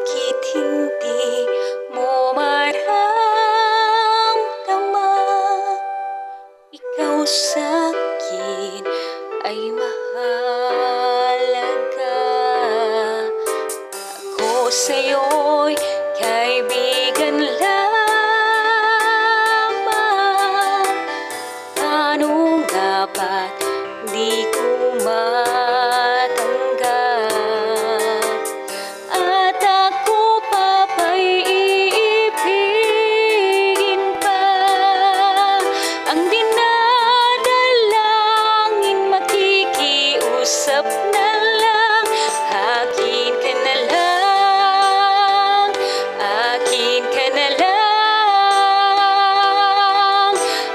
Bakit hindi mo maramdaman? Ikaw sa'kin ay mahalaga. Ako sa'yo'y kaibigan lamang. Paano nga ba't di ko matanggap? At ako pa ba'y iibigin pa? Ang dinadalangin makikiusap na lang. Akin ka na lang, akin ka na lang.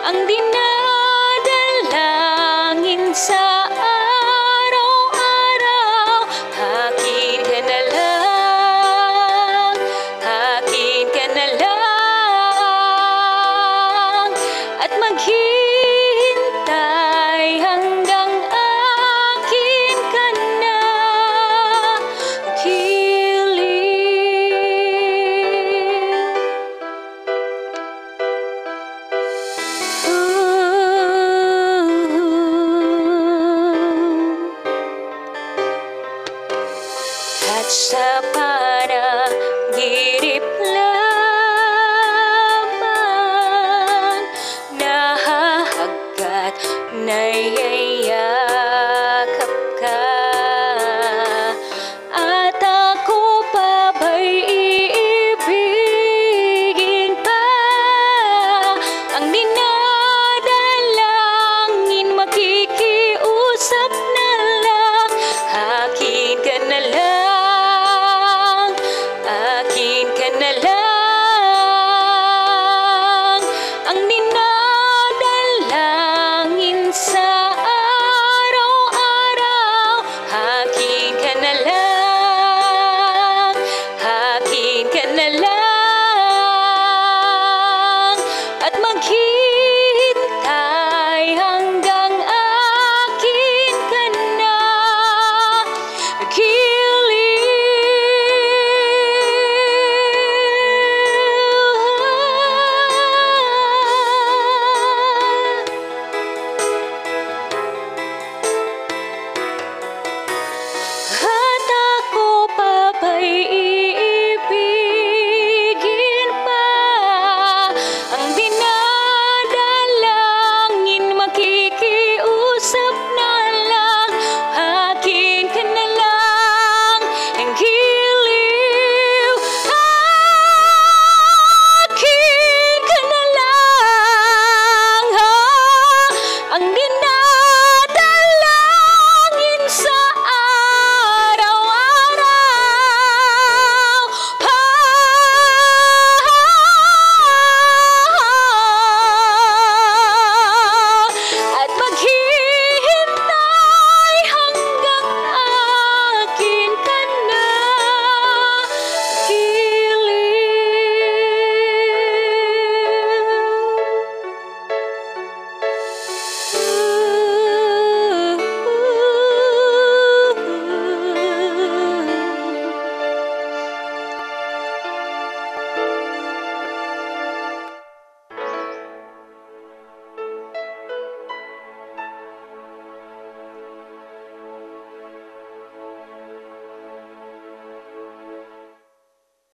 Ang dinadalangin sa araw-araw. Akin ka na lang, akin ka na lang. At maghihintay hanggang akin ka na at sa panaginip